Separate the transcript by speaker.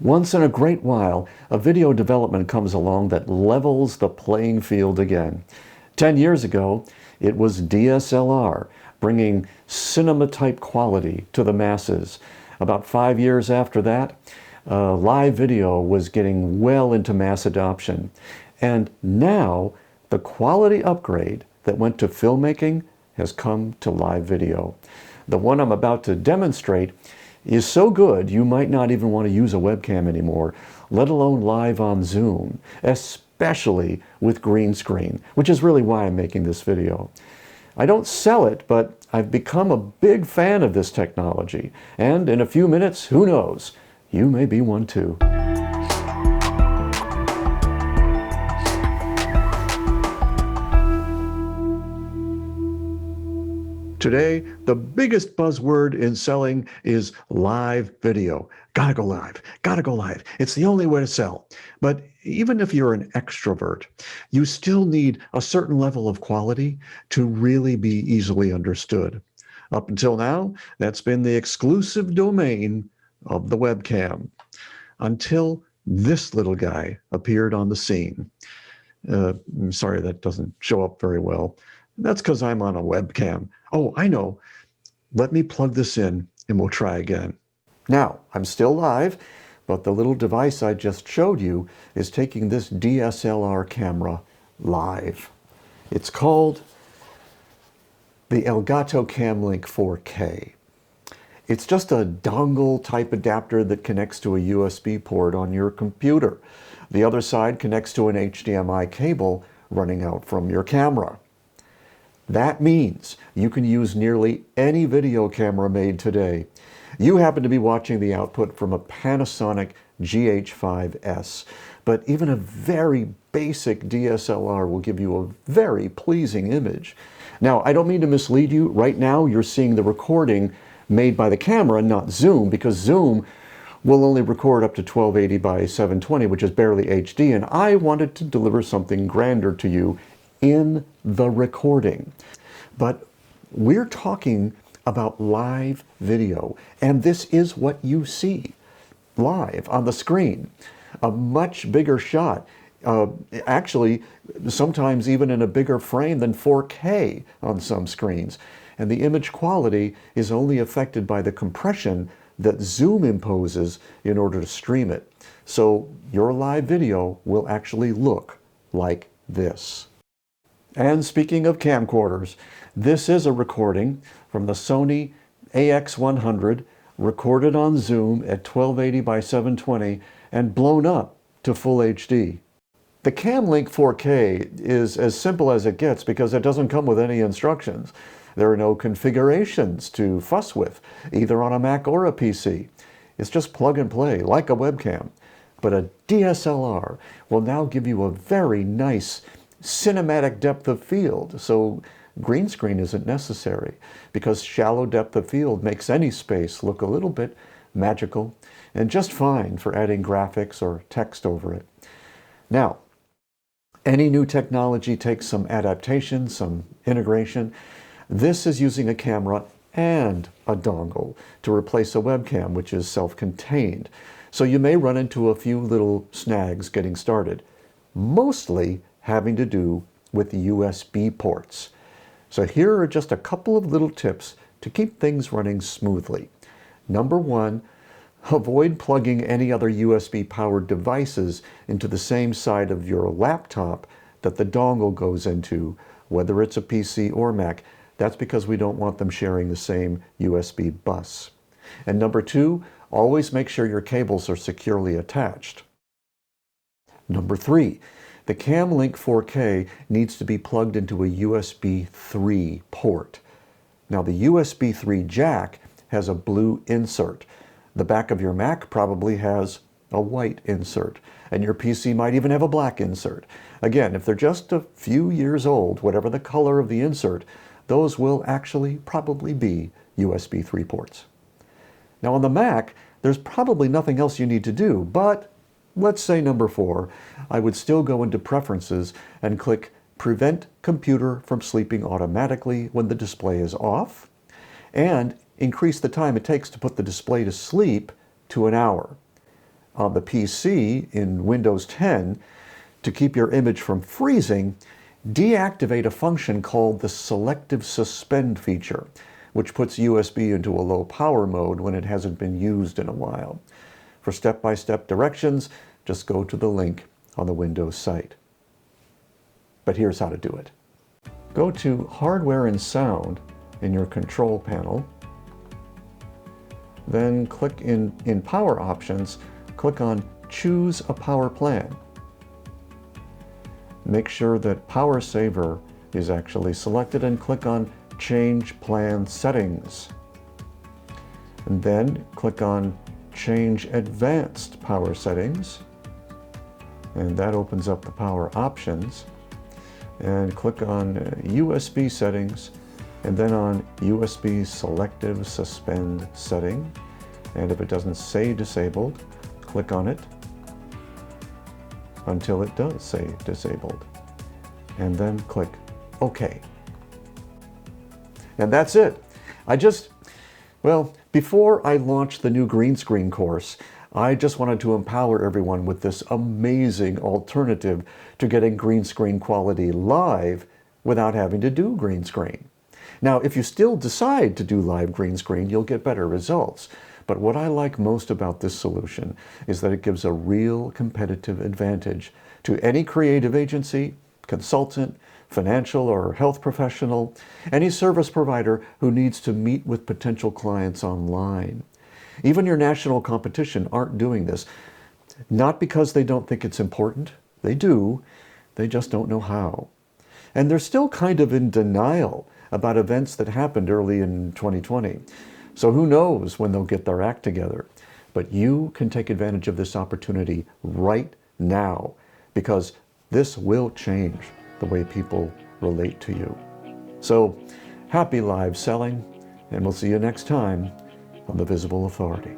Speaker 1: Once in a great while, a video development comes along that levels the playing field again. 10 years ago, it was DSLR, bringing cinema-type quality to the masses. About 5 years after that, live video was getting well into mass adoption. And now, the quality upgrade that went to filmmaking has come to live video. The one I'm about to demonstrate is so good you might not even want to use a webcam anymore, let alone live on Zoom, especially with green screen, which is really why I'm making this video. I don't sell it, but I've become a big fan of this technology, and in a few minutes, who knows, you may be one too. Today, the biggest buzzword in selling is live video. Gotta go live, gotta go live. It's the only way to sell. But even if you're an extrovert, you still need a certain level of quality to really be easily understood. Up until now, that's been the exclusive domain of the webcam, until this little guy appeared on the scene. I'm sorry that doesn't show up very well. That's because I'm on a webcam. Oh, I know. Let me plug this in and we'll try again. Now, I'm still live, but the little device I just showed you is taking this DSLR camera live. It's called the Elgato Cam Link 4K. It's just a dongle type adapter that connects to a USB port on your computer. The other side connects to an HDMI cable running out from your camera. That means you can use nearly any video camera made today. You happen to be watching the output from a Panasonic GH5S, but even a very basic DSLR will give you a very pleasing image. Now, I don't mean to mislead you. Right now, you're seeing the recording made by the camera, not Zoom, because Zoom will only record up to 1280 by 720, which is barely HD, and I wanted to deliver something grander to you in the recording. But we're talking about live video, and this is what you see live on the screen. A much bigger shot, actually sometimes even in a bigger frame than 4K on some screens. And the image quality is only affected by the compression that Zoom imposes in order to stream it. So your live video will actually look like this. And speaking of camcorders, this is a recording from the Sony AX100, recorded on Zoom at 1280 by 720 and blown up to full HD. The Cam Link 4K is as simple as it gets because it doesn't come with any instructions. There are no configurations to fuss with, either on a Mac or a PC. It's just plug and play, like a webcam. But a DSLR will now give you a very nice cinematic depth of field, so green screen isn't necessary, because shallow depth of field makes any space look a little bit magical and just fine for adding graphics or text over it. Now, any new technology takes some adaptation, some integration. This is using a camera and a dongle to replace a webcam, which is self-contained. So you may run into a few little snags getting started, mostly having to do with the USB ports. So here are just a couple of little tips to keep things running smoothly. Number one, avoid plugging any other USB-powered devices into the same side of your laptop that the dongle goes into, whether it's a PC or Mac. That's because we don't want them sharing the same USB bus. And number two, always make sure your cables are securely attached. Number three, the Cam Link 4K needs to be plugged into a USB 3 port. Now, the USB 3 jack has a blue insert. The back of your Mac probably has a white insert, and your PC might even have a black insert. Again, if they're just a few years old, whatever the color of the insert, those will actually probably be USB 3 ports. Now, on the Mac, there's probably nothing else you need to do, but let's say number four, I would still go into Preferences and click Prevent Computer from Sleeping Automatically when the display is off, and increase the time it takes to put the display to sleep to an hour. on the PC in Windows 10, to keep your image from freezing, deactivate a function called the selective suspend feature, which puts USB into a low power mode when it hasn't been used in a while. For step-by-step directions, just go to the link on the Windows site. But here's how to do it. Go to Hardware and Sound in your control panel. Then click in Power Options, click on Choose a Power Plan. Make sure that Power Saver is actually selected and click on Change Plan Settings. And then click on Change Advanced Power Settings. And that opens up the power options. And click on USB Settings, and then on USB Selective Suspend Setting. And if it doesn't say disabled, click on it until it does say disabled. And then click OK. And that's it. Before I launched the new green screen course, I just wanted to empower everyone with this amazing alternative to getting green screen quality live without having to do green screen. Now, if you still decide to do live green screen, you'll get better results. But what I like most about this solution is that it gives a real competitive advantage to any creative agency, consultant, financial or health professional, any service provider who needs to meet with potential clients online. Even your national competition aren't doing this, not because they don't think it's important. They do. They just don't know how. And they're still kind of in denial about events that happened early in 2020. So who knows when they'll get their act together. But you can take advantage of this opportunity right now, because this will change the way people relate to you. So happy live selling, and we'll see you next time on The Visible Authority.